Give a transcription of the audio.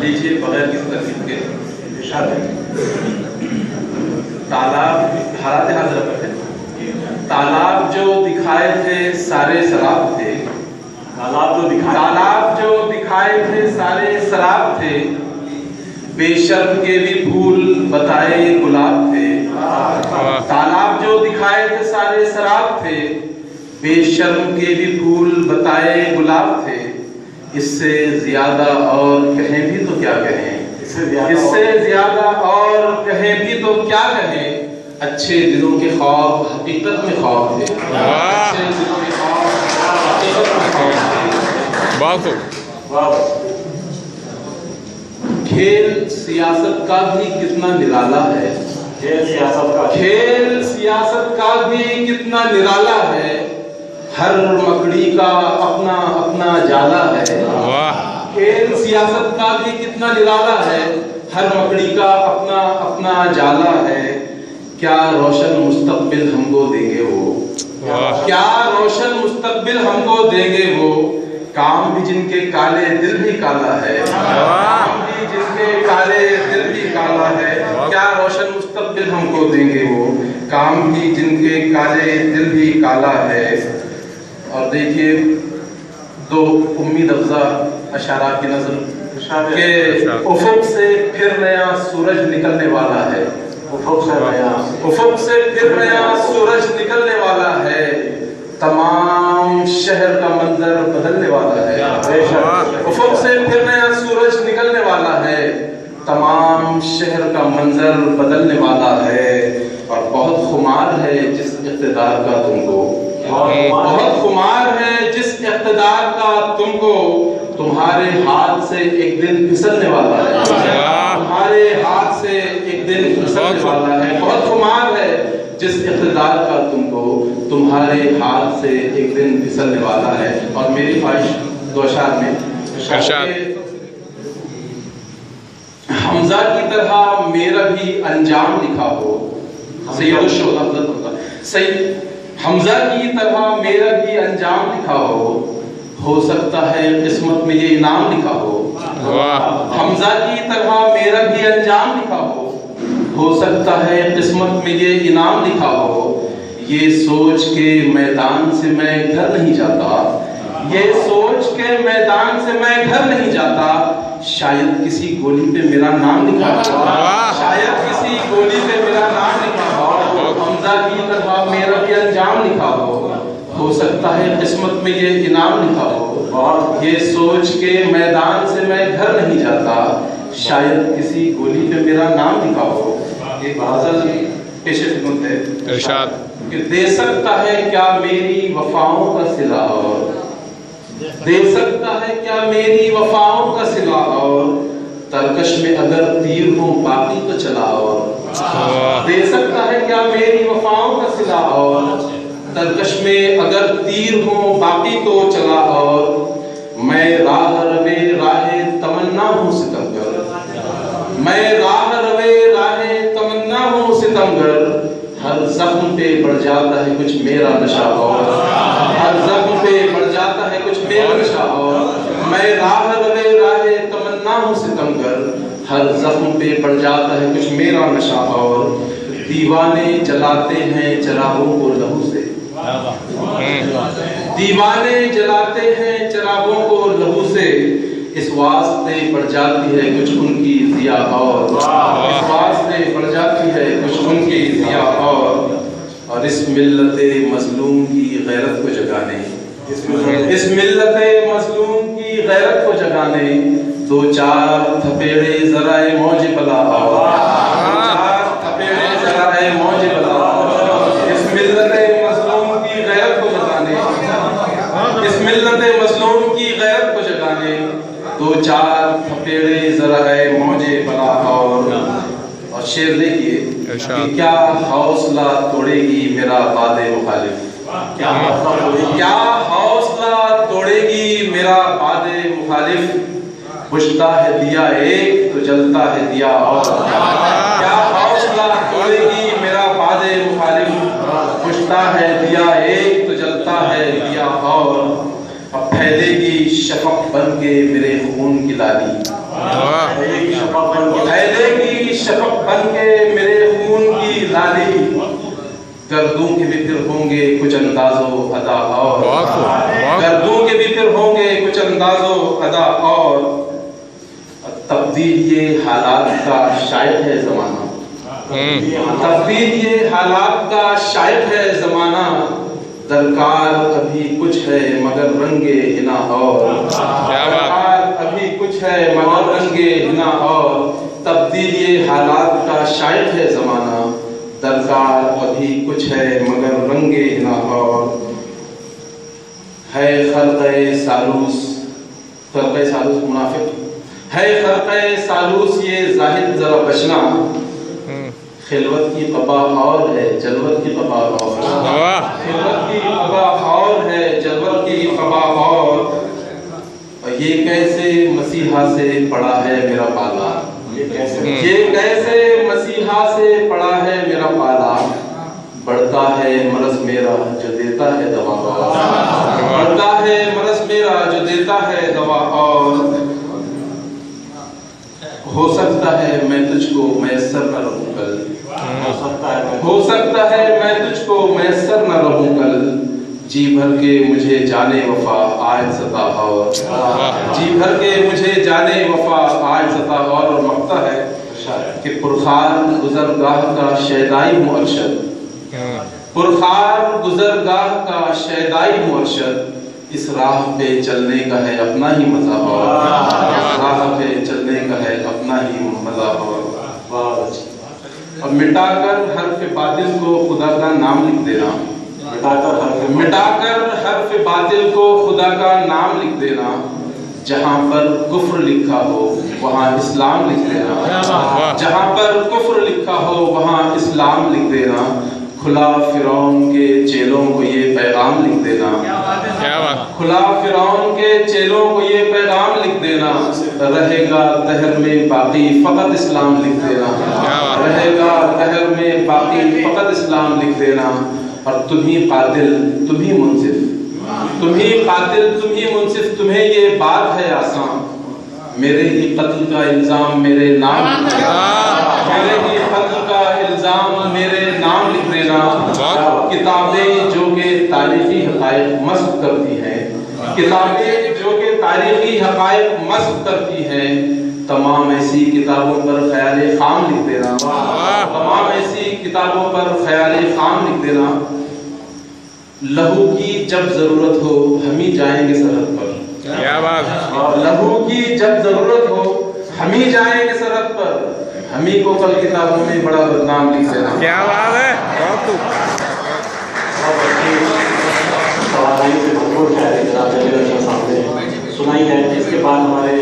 لیجیے بغیر کسی ترتیب کے ارشاد ہے تالاب حالات حاضرہ پر ہے تالاب جو دکھائے تھے سارے سراب تھے تالاب جو دکھائے تھے سارے سراب تھے بے شرم کے بھی پھول بتائے گلاب تھے تالاب جو دکھائے تھے سارے سراب تھے بے شرم کے بھی پھول بتائے گلاب تھے اس سے زیادہ اور کہیں بھی تو کیا کہیں اس سے زیادہ اور کہیں بھی تو کیا کہیں اچھے دلوں کے خواب حقیقت میں خواب تھے اچھے دلوں کے خواب حقیقت میں خواب تھے کھیل سیاست کا بھی کتنا نرالا ہے کھیل سیاست کا بھی کتنا نرالا ہے ہر مکڑی کا اپنا اپنا جالا ہے کھیل سیاست کا بھی کتنا نرالا ہے ہر مکڑی کا اپنا اپنا جالا ہے کیا روشن مستقبل ہم کو دیں گے وہ کیا روشن مستقبل ہم کو دیں گے وہ کام بھی جن کے کالے دل بھی کالا ہے کام بھی جن کے کالے دل بھی کالا ہے کیا روشن مستقبل ہم کو دیں گے وہ کام بھی جن کے کالے دل بھی کالا ہے اور دیکھیے دو امید افزا اشارات کی نظر کہ افق سے پھر نیا سورج نکلنے والا ہے افق سے پھر نیا سورج نکلنے والا ہے تمام شہر کا منظر بدلنے والا ہے افق سے پھر نیا سورج نکلنے والا ہے تمام شہر کا منظر بدلنے والا ہے اور بہت خمار ہے جس اقتدار کا تم کو بہت خمار ہے جس اقتدار کا تم کو تمہارے ہاتھ سے ایک دن پھسلنے والا ہے تمہارے ہاتھ سے ایک دن پھسلنے والا ہے بہت خمار ہے جس اقتدار کا تم کو تمہارے ہاتھ سے ایک دن پھسلنے والا ہے اور میری خواہش دو اشعار میں حمزہ کی طرح میرا بھی انجام لکھا ہو سید الشہداء سید حمزہ کی طرح میرا بھی انجام لکھا ہو سکتا ہے قسمت میں یہ انعام لکھا ہو حمزہ کی طرح میرا بھی انجام لکھا ہو سکتا ہے قسمت میں یہ انعام لکھا ہو یہ سوچ کے میدان سے میں گھر نہیں جاتا یہ سوچ کے میدان سے میں گھر نہیں جاتا شاید کسی گولی پہ میرا نام لکھا ہو شاید کسی گولی پہ میرا نام لکھا ہو حمزہ کی طرح میرا بھی انجام لکھا ہو سکتا ہے قسمت میں یہ انعام لکھا ہو یہ سوچ کے میدان سے میں گھر نہیں جاتا شاید کسی گولی پہ میرا نام لکھا ہو ایک غزل پیش خدمت ہے ارشاد کہ دے سکتا ہے کیا میری وفاؤں کا صلہ اور دے سکتا ہے کیا میری وفاؤں کا صلہ اور ترکش میں اگر تیر ہوں باقی تو چلا اور دے سکتا ہے کیا میری وفاؤں کا صلہ اور ترکش میں اگر تیر ہوں باقی تو چلا اور میں راہ روے راہ تمنا ہوں ستمگر میں راہ روے راہ تمنا ہوں ستمگر ہر زخم پہ بڑھ جاتا ہے کچھ میرا نشہ اور ہر زخم پہ بڑھ جاتا ہے کچھ میرا نشہ اور میں راہ روے راہ تمنا ہوں ستمگر ہر زخم پہ بڑھ جاتا ہے کچھ میرا نشہ اور دیوانے جلاتے ہیں چراغوں کو لہو سے دیوانے جلاتے ہیں چراغوں کو لہو سے اس واسطے بڑھ جاتی ہے کچھ ان کی ضیا اور اس واسطے بڑھ جاتی ہے کچھ ان کی ضیا اور اس ملت مظلوم کی غیرت کو جگانے اس ملت مظلوم کی غیرت کو جگانے دو چار تھپیڑے ذرائع موج بلا اور چار تھپیڑے ذرائع موج بلا اس ملت مظلوم کی غیرت کو جگانے اس ملت مظلوم کی غیرت کو جگانے دو چار تھپیڑے ذرائع موج بلا اور شعر دیکھیے کہ کیا حوصلہ توڑے گی میرا باد مخالف کیا حوصلہ توڑے گی میرا باد مخالف بجھتا ہے دیا ایک تو جلتا ہے دیا اور کیا حوصلہ توڑے گی میرا باد مخالف بجھتا ہے دیا ایک تو جلتا ہے دیا اور اب پھیلے گی شفق بن کے میرے خون کی لالی پھیلے گی شفق بن کے میرے خون کی لالی، گردوں کے بھی پھر ہوں گے کچھ انداز و ادا اور، گردوں کے بھی پھر ہوں گے کچھ انداز و ادا اور، تبدیل یہ حالات کا شاید ہے زمانہ، تبدیل یہ حالات کا شاید ہے زمانہ، درکار ابھی کچھ ہے مگر رنگے ہنا اور، درکار ابھی کچھ ہے مگر رنگے ہنا اور، تبدیل یہ حالات کا شاید ہے زمانہ، درکار ابھی کچھ ہے مگر رنگے ہنا اور، ہے خلقِ سالوس، خلقِ سالوس منافق، ہے خلقِ سالوس یہ ظاہر ذرا بچنا، خلوت کی قبا اور ہے جلوت کی قبا اور، خلوت کی قبا اور ہے جلوت کی قبا اور، یہ کیسے مسیحا سے پڑا ہے میرا پالا، یہ کیسے مسیحا سے پڑا ہے میرا پالا، بڑھتا ہے مرض میرا جو دیتا ہے دوا اور، بڑھتا ہے مرض میرا جو دیتا ہے دوا اور، ہو سکتا ہے میں تجھ کو میسر نہ رہوں کل، ہو سکتا ہے میں تجھ کو میسر نہ رہوں کل، جی بھر کے مجھے جانے وفا آج ستا اور، جی بھر کے مجھے جانے وفا آج ستا اور مقطع ہے کہ پرخار گزرگاہ کا شیدائی ہوں ارشد، پرخار گزرگاہ کا شیدائی ہوں ارشد، اس راہ پہ چلنے کا ہے اپنا ہی مزہ اور، اس راہ پہ چلنے کا ہے اپنا ہی مزہ اور، اور مٹا کر حرف باطل کو خدا کا نام لکھ دینا، مٹا کر حرف باطل کو خدا کا نام لکھ دینا، جہاں پر کفر لکھا ہو وہاں اسلام لکھ دینا، جہاں پر کفر لکھا ہو وہاں اسلام لکھ دینا، کھلا فرعون کے چیلوں کو یہ پیغام لکھ دینا، کھلا فرعون کے چیلوں کو یہ پیغام لکھ دینا، رہے گا دہر میں باقی فقط اسلام لکھ دینا، رہے گا دہر میں باقی فقط اسلام لکھ دینا، اور تم ہی قاتل تم ہی منصف، تم ہی قاتل تم ہی منصف، تمہیں یہ بات ہے آسان، میرے ہی قتل کا الزام میرے نام لکھ دینا، میرے ہی قتل کا الزام میرے نام لکھ دینا، کتابیں جو کہ تاریخی حقائق مسخ کرتی ہیں، کتابیں جو کہ تاریخی حقائق مسخ کرتی ہیں، تمام ایسی کتابوں پر خیال خام لکھ دینا، تمام ایسی کتابوں پر خیال خام لکھ دینا، لہو کی جب ضرورت ہو ہم ہی جائیں گے سرحد پر، کیا بات، لہو کی جب ضرورت ہو ہم ہی جائیں گے سرحد پر، ہم ہی کو کل کتابوں میں بڑا بدنام لکھ دینا، کیا بات ہے، سنائی ہے، اس کے بعد ہمارے